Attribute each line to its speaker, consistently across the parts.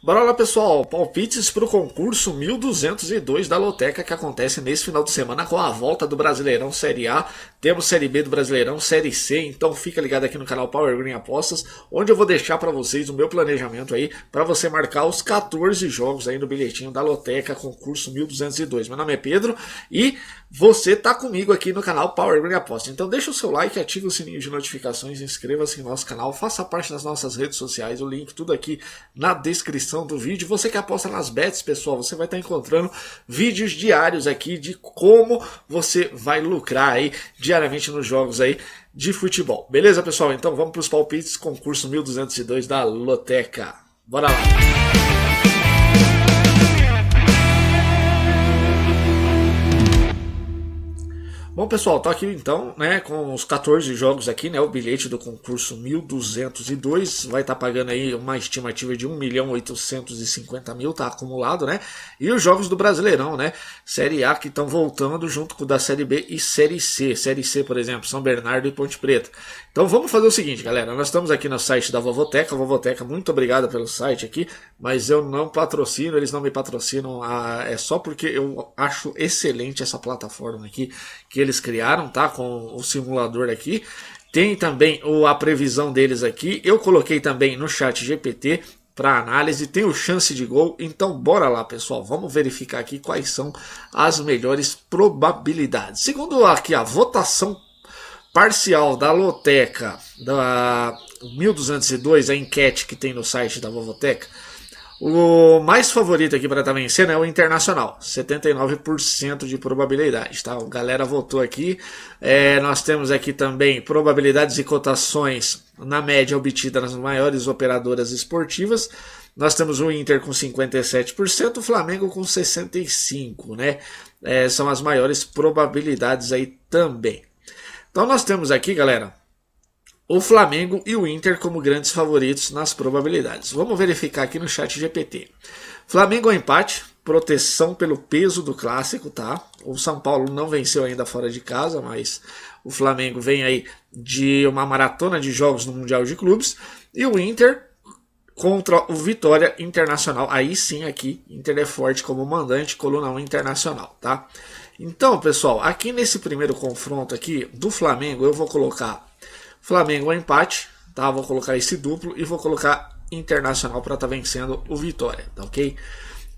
Speaker 1: Bora lá, pessoal, palpites para o concurso 1202 da Loteca que acontece nesse final de semana com a volta do Brasileirão Série A. Temos Série B do Brasileirão, Série C, então fica ligado aqui no canal Power Green Apostas, onde eu vou deixar para vocês o meu planejamento aí, para você marcar os 14 jogos aí no bilhetinho da Loteca, concurso 1202. Meu nome é Pedro e você tá comigo aqui no canal Power Green Apostas. Então deixa o seu like, ative o sininho de notificações, inscreva-se no nosso canal, faça parte das nossas redes sociais, o link tudo aqui na descrição do vídeo. Você que aposta nas bets, pessoal, você vai estar encontrando vídeos diários aqui de como você vai lucrar aí diariamente nos jogos aí de futebol. Beleza, pessoal? Então vamos para os palpites, concurso 1202 da Loteca. Bora lá! Bom, pessoal, tô aqui então, né, com os 14 jogos aqui, né, o bilhete do concurso 1202, vai estar pagando aí uma estimativa de 1.850.000, tá acumulado, né, e os jogos do Brasileirão, né, Série A que estão voltando junto com o da Série B e Série C, por exemplo, São Bernardo e Ponte Preta. Então vamos fazer o seguinte, galera, nós estamos aqui no site da Vovoteca, muito obrigado pelo site aqui, mas eu não patrocino, eles não me patrocinam, é só porque eu acho excelente essa plataforma aqui, que eles criaram, tá? Com o simulador aqui. Tem também a previsão deles aqui. Eu coloquei também no chat GPT para análise. Tem o chance de gol. Então bora lá, pessoal. Vamos verificar aqui quais são as melhores probabilidades. Segundo aqui a votação parcial da Loteca, da 1202, a enquete que tem no site da Vovoteca, o mais favorito aqui para estar vencendo é o Internacional, 79% de probabilidade, tá? A galera votou aqui. Nós temos aqui também probabilidades e cotações na média obtida nas maiores operadoras esportivas. Nós temos o Inter com 57%, o Flamengo com 65%, né? São as maiores probabilidades aí também. Então nós temos aqui, galera, o Flamengo e o Inter como grandes favoritos nas probabilidades. Vamos verificar aqui no chat GPT. Flamengo é empate, proteção pelo peso do clássico, tá? O São Paulo não venceu ainda fora de casa, mas o Flamengo vem aí de uma maratona de jogos no Mundial de Clubes. E o Inter contra o Vitória Internacional. Aí sim aqui, Inter é forte como mandante, coluna 1 Internacional, tá? Então, pessoal, aqui nesse primeiro confronto aqui do Flamengo, eu vou colocar Flamengo é empate, tá? Vou colocar esse duplo e vou colocar Internacional para estar vencendo o Vitória, tá ok?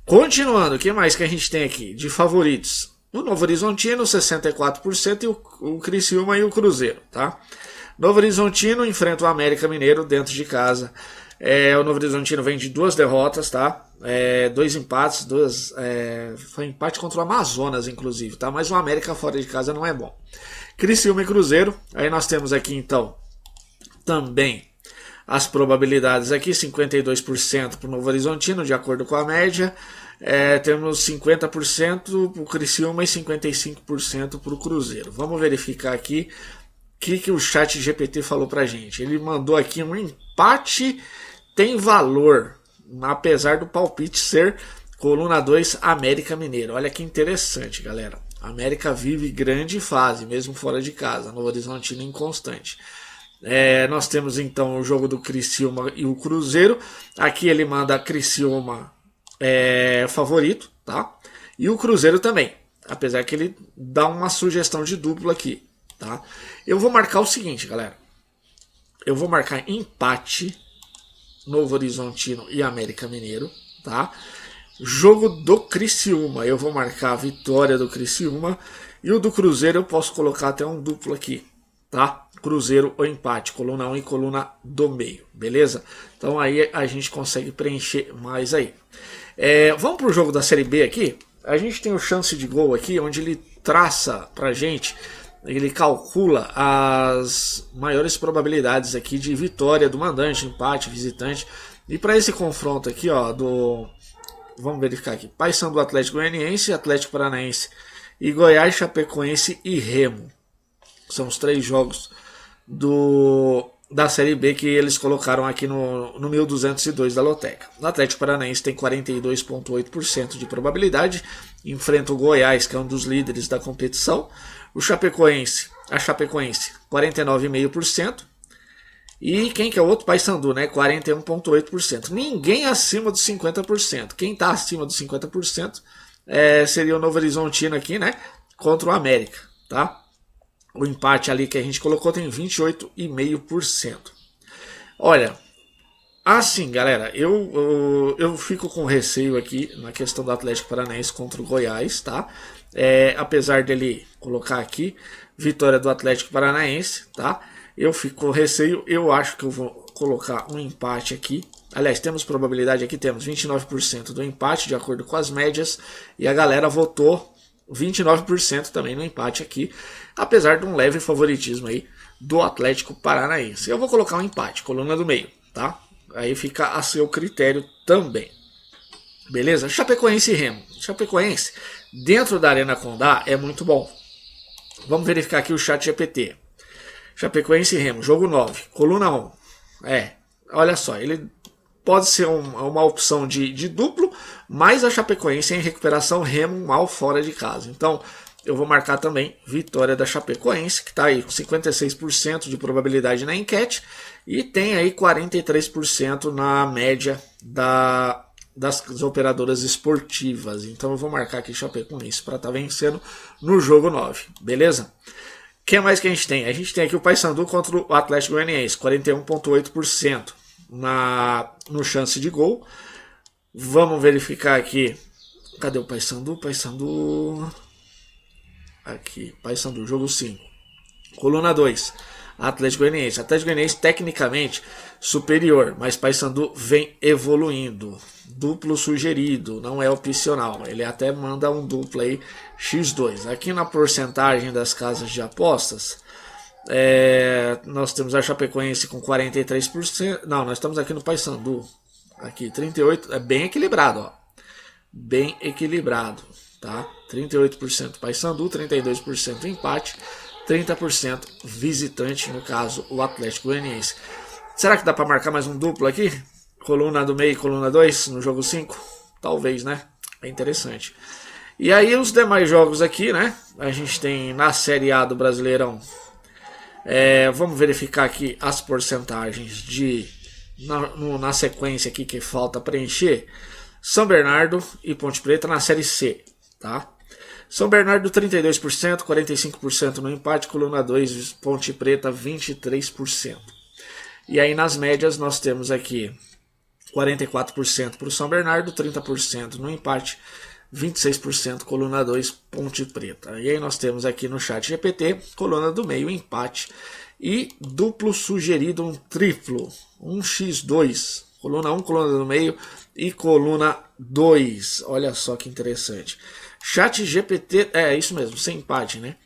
Speaker 1: Continuando, o que mais que a gente tem aqui de favoritos? O Novo Horizontino, 64%, e o Criciúma e o Cruzeiro, tá? Novo Horizontino enfrenta o América Mineiro dentro de casa. O Novo Horizontino vem de 2 derrotas, tá? 2 empates, foi empate contra o Amazonas, inclusive, tá? Mas o América fora de casa não é bom. Criciúma e Cruzeiro, aí nós temos aqui então também as probabilidades aqui, 52% para o Novo Horizontino, de acordo com a média, temos 50% para o Criciúma e 55% para o Cruzeiro. Vamos verificar aqui o que o chat GPT falou para a gente. Ele mandou aqui um empate tem valor, apesar do palpite ser coluna 2 América Mineiro. Olha que interessante, galera. A América vive grande fase, mesmo fora de casa. Novo Horizontino inconstante. Nós temos então o jogo do Criciúma e o Cruzeiro. Aqui ele manda a Criciúma favorito, tá? E o Cruzeiro também. Apesar que ele dá uma sugestão de duplo aqui, tá? Eu vou marcar o seguinte, galera. Eu vou marcar empate Novo Horizontino e América Mineiro, tá? Jogo do Criciúma, eu vou marcar a vitória do Criciúma. E o do Cruzeiro eu posso colocar até um duplo aqui, tá? Cruzeiro ou empate, coluna 1 e coluna do meio, beleza? Então aí a gente consegue preencher mais aí. Vamos para o jogo da Série B aqui. A gente tem o chance de gol aqui, onde ele traça pra gente, ele calcula as maiores probabilidades aqui de vitória do mandante, empate, visitante. E para esse confronto aqui, ó, vamos verificar aqui. Paysandu, Atlético Goianiense, Atlético Paranaense e Goiás, Chapecoense e Remo. São os 3 jogos da Série B que eles colocaram aqui no 1202 da Loteca. O Atlético Paranaense tem 42,8% de probabilidade. Enfrenta o Goiás, que é um dos líderes da competição. A Chapecoense, 49,5%. E quem que é o outro? Paysandu, né? 41,8%. Ninguém acima dos 50%. Quem está acima dos 50% seria o Novo Horizontino aqui, né? Contra o América, tá? O empate ali que a gente colocou tem 28,5%. Olha, assim, galera, eu fico com receio aqui na questão do Atlético Paranaense contra o Goiás, tá? Apesar dele colocar aqui vitória do Atlético Paranaense, tá? Eu fico com receio, eu acho que eu vou colocar um empate aqui. Aliás, temos probabilidade aqui, temos 29% do empate, de acordo com as médias, e a galera votou 29% também no empate aqui, apesar de um leve favoritismo aí do Atlético Paranaense. Eu vou colocar um empate, coluna do meio, tá? Aí fica a seu critério também. Beleza? Chapecoense e Remo. Chapecoense, dentro da Arena Condá, é muito bom. Vamos verificar aqui o chat GPT. Chapecoense e Remo, jogo 9, coluna 1. Olha só, ele pode ser uma opção de duplo, mas a Chapecoense em recuperação, Remo mal fora de casa. Então, eu vou marcar também vitória da Chapecoense, que está aí com 56% de probabilidade na enquete, e tem aí 43% na média das operadoras esportivas. Então eu vou marcar aqui Chapecoense para estar vencendo no jogo 9, beleza? O que mais que a gente tem? A gente tem aqui o Paysandu contra o Atlético Goianiense, 41,8% no chance de gol. Vamos verificar aqui. Cadê o Paysandu? Paysandu. Aqui, Paysandu, jogo 5. Coluna 2. Atlético Goianiense. Atlético Goianiense tecnicamente superior, mas Paysandu vem evoluindo. Duplo sugerido, não é opcional. Ele até manda um duplo aí X2. Aqui na porcentagem das casas de apostas, nós temos a Chapecoense com 43%. Não, nós estamos aqui no Paysandu. Aqui 38%, é bem equilibrado, ó. Bem equilibrado, tá? 38% Paysandu, 32% empate, 30% visitante, no caso o Atlético Goianiense. Será que dá para marcar mais um duplo aqui? Coluna do meio e coluna 2 no jogo 5? Talvez, né? É interessante. E aí os demais jogos aqui, né? A gente tem na Série A do Brasileirão. Vamos verificar aqui as porcentagens na sequência aqui que falta preencher. São Bernardo e Ponte Preta na Série C, tá? São Bernardo 32%, 45% no empate, coluna 2, Ponte Preta 23%. E aí nas médias nós temos aqui 44% para o São Bernardo, 30% no empate, 26% coluna 2, Ponte Preta. E aí nós temos aqui no chat GPT, coluna do meio, empate e duplo sugerido, um triplo, um X2, coluna 1, coluna do meio e coluna 2. Olha só que interessante. Chat GPT, isso mesmo, sem empate, né?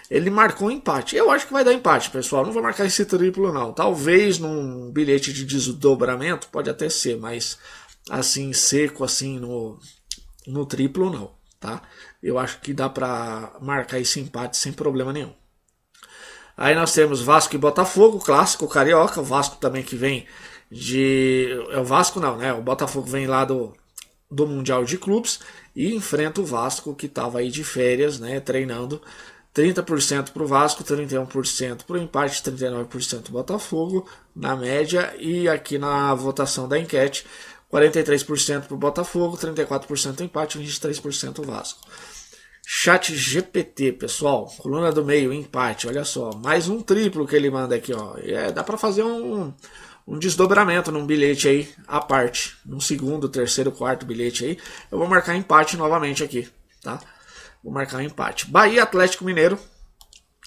Speaker 1: Ele marcou um empate. Eu acho que vai dar empate, pessoal. Não vou marcar esse triplo, não. Talvez num bilhete de desdobramento, pode até ser, mas assim, seco, assim, no triplo, não, tá? Eu acho que dá pra marcar esse empate sem problema nenhum. Aí nós temos Vasco e Botafogo, clássico carioca. O Vasco também que vem o Vasco não, né? O Botafogo vem lá do Mundial de Clubes e enfrenta o Vasco que estava aí de férias, né? Treinando. 30% para o Vasco, 31% para o empate, 39% Botafogo na média. E aqui na votação da enquete, 43% para o Botafogo, 34% empate, 23% Vasco. Chat GPT, pessoal, coluna do meio, empate, olha só, mais um triplo que ele manda aqui, ó. Dá para fazer um desdobramento num bilhete aí à parte, num segundo, terceiro, quarto bilhete aí. Eu vou marcar empate novamente aqui, tá? Vou marcar um empate. Bahia, Atlético Mineiro.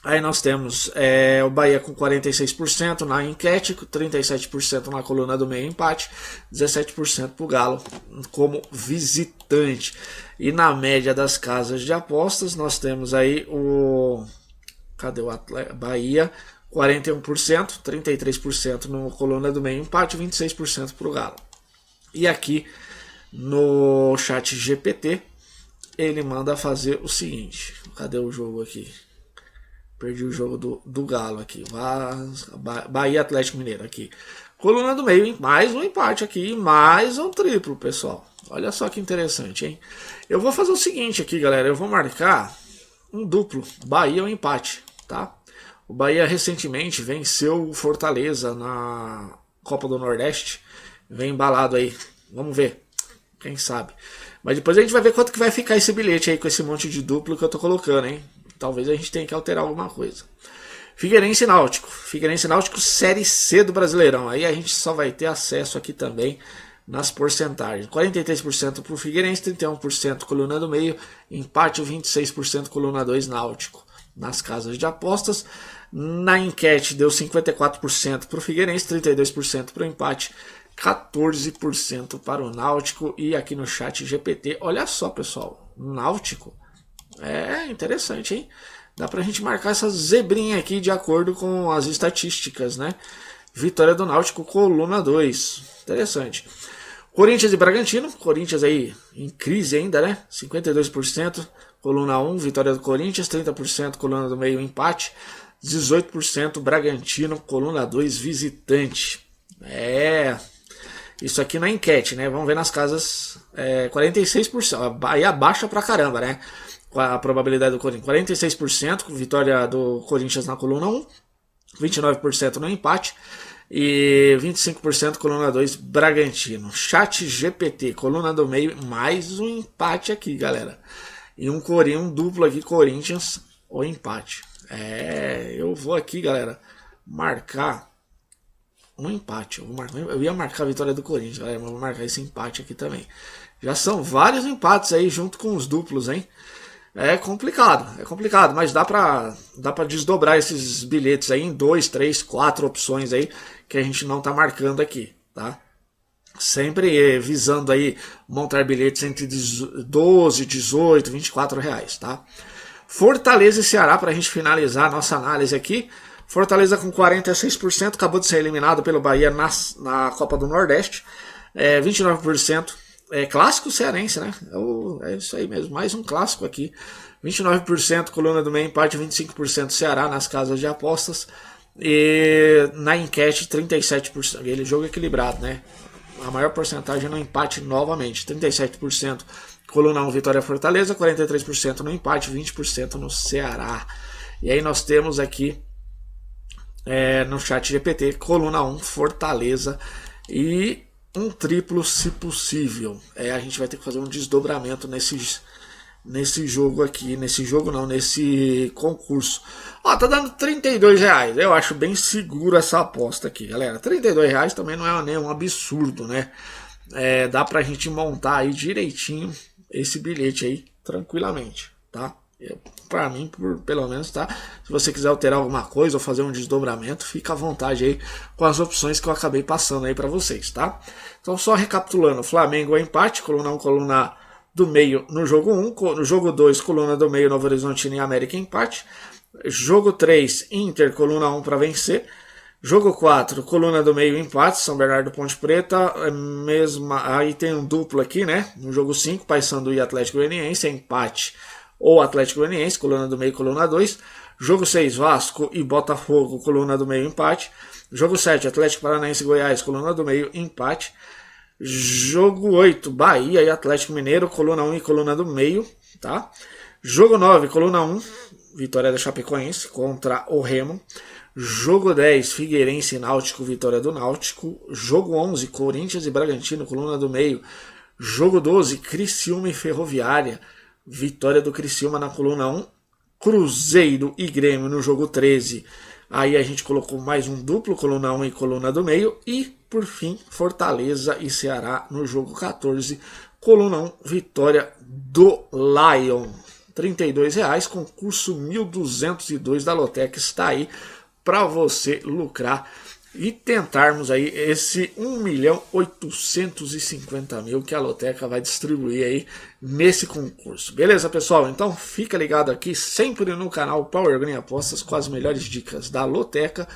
Speaker 1: Aí nós temos o Bahia com 46% na enquete, 37% na coluna do meio, empate, 17% para o Galo como visitante. E na média das casas de apostas nós temos aí cadê o Bahia? 41%, 33% na coluna do meio, empate, 26% para o Galo. E aqui no chat GPT ele manda fazer o seguinte. Cadê o jogo aqui? Perdi o jogo do Galo aqui. Bahia, Atlético Mineiro aqui. Coluna do meio, mais um empate aqui, mais um triplo, pessoal. Olha só que interessante, hein? Eu vou fazer o seguinte aqui, galera. Eu vou marcar um duplo. Bahia ou empate, tá? O Bahia recentemente venceu o Fortaleza na Copa do Nordeste. Vem embalado aí. Vamos ver. Quem sabe. Mas depois a gente vai ver quanto que vai ficar esse bilhete aí com esse monte de duplo que eu tô colocando, hein? Talvez a gente tenha que alterar alguma coisa. Figueirense e Náutico. Figueirense e Náutico Série C do Brasileirão. Aí a gente só vai ter acesso aqui também nas porcentagens. 43% para o Figueirense, 31% coluna do meio, empate 26% coluna 2 Náutico. Nas casas de apostas, na enquete deu 54% para o Figueirense, 32% para o empate, 14% para o Náutico. E aqui no chat GPT, olha só pessoal, Náutico é interessante, hein? Dá pra gente marcar essa zebrinha aqui de acordo com as estatísticas, né? Vitória do Náutico, coluna 2. Interessante. Corinthians e Bragantino. Corinthians aí em crise ainda, né? 52%, coluna 1, vitória do Corinthians. 30%, coluna do meio, empate. 18% Bragantino, coluna 2, visitante. Isso aqui na enquete, né? Vamos ver nas casas. 46%. Aí abaixa pra caramba, né? A probabilidade do Corinthians, 46%, vitória do Corinthians na coluna 1, 29% no empate e 25% coluna 2 Bragantino. Chat GPT, coluna do meio, mais um empate aqui, galera. E um duplo aqui, Corinthians ou empate. Eu vou aqui, galera, marcar um empate. Eu ia marcar a vitória do Corinthians, galera, mas vou marcar esse empate aqui também. Já são vários empates aí junto com os duplos, hein? É complicado, mas dá pra desdobrar esses bilhetes aí em 2, 3, 4 opções aí que a gente não tá marcando aqui, tá? Sempre visando aí montar bilhetes entre 12, 18, 24 reais, tá? Fortaleza e Ceará pra gente finalizar a nossa análise aqui. Fortaleza com 46%, acabou de ser eliminado pelo Bahia na Copa do Nordeste, 29%. Clássico cearense, né? É isso aí mesmo, mais um clássico aqui. 29% coluna do meio, empate, 25% Ceará nas casas de apostas. E na enquete, 37%. Ele jogo equilibrado, né? A maior porcentagem no empate novamente. 37% coluna 1, Vitória Fortaleza, 43% no empate, 20% no Ceará. E aí nós temos aqui no chat GPT, coluna 1, Fortaleza e um triplo se possível. A gente vai ter que fazer um desdobramento nesse jogo aqui. Nesse concurso. Ó, tá dando R$32. Eu acho bem seguro essa aposta aqui, galera. R$32 também não é nenhum absurdo, né? Dá pra gente montar aí direitinho esse bilhete aí, tranquilamente, tá? Para mim, pelo menos, tá? Se você quiser alterar alguma coisa ou fazer um desdobramento, fica à vontade aí com as opções que eu acabei passando aí para vocês, tá? Então, só recapitulando: Flamengo é empate, coluna 1, coluna do meio no jogo 1, no jogo 2, coluna do meio, Novo Horizontino e América empate, jogo 3, Inter, coluna 1 para vencer, jogo 4, coluna do meio empate, São Bernardo Ponte Preta, aí tem um duplo aqui, né? No jogo 5, Paysandu e Atlético Goianiense, empate ou Atlético Goianiense, coluna do meio, coluna 2. Jogo 6, Vasco e Botafogo, coluna do meio, empate. Jogo 7, Atlético Paranaense e Goiás, coluna do meio, empate. Jogo 8, Bahia e Atlético Mineiro, coluna 1 e coluna do meio, tá? Jogo 9, coluna 1, vitória da Chapecoense contra o Remo. Jogo 10, Figueirense e Náutico, vitória do Náutico. Jogo 11, Corinthians e Bragantino, coluna do meio. Jogo 12, Criciúma e Ferroviária, vitória do Criciúma na coluna 1. Cruzeiro e Grêmio no jogo 13. Aí a gente colocou mais um duplo, coluna 1 e coluna do meio. E, por fim, Fortaleza e Ceará no jogo 14. Coluna 1, vitória do Lion. R$32, concurso 1.202 da Lotec está aí para você lucrar e tentarmos aí esse 1.850.000 que a Loteca vai distribuir aí nesse concurso. Beleza, pessoal? Então fica ligado aqui sempre no canal Power Green Apostas com as melhores dicas da Loteca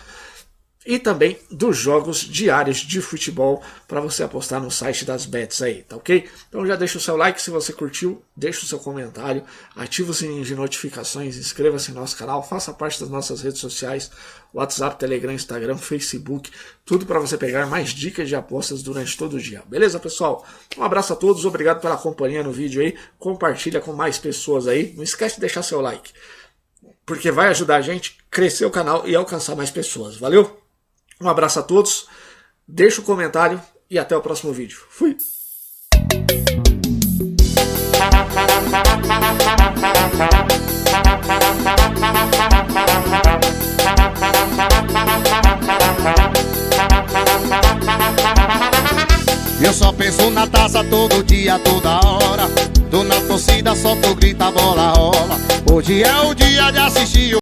Speaker 1: e também dos jogos diários de futebol para você apostar no site das bets aí, tá ok? Então já deixa o seu like se você curtiu, deixa o seu comentário, ativa o sininho de notificações, inscreva-se no nosso canal, faça parte das nossas redes sociais, WhatsApp, Telegram, Instagram, Facebook, tudo para você pegar mais dicas de apostas durante todo o dia. Beleza, pessoal? Um abraço a todos, obrigado pela companhia no vídeo aí, compartilha com mais pessoas aí, não esquece de deixar seu like. porque vai ajudar a gente a crescer o canal e alcançar mais pessoas. Valeu? Um abraço a todos, deixa o comentário e até o próximo vídeo. Fui!
Speaker 2: Eu só penso na taça todo dia, toda hora. Tô na torcida, só tô grita, a bola rola. Hoje é o dia de assistir o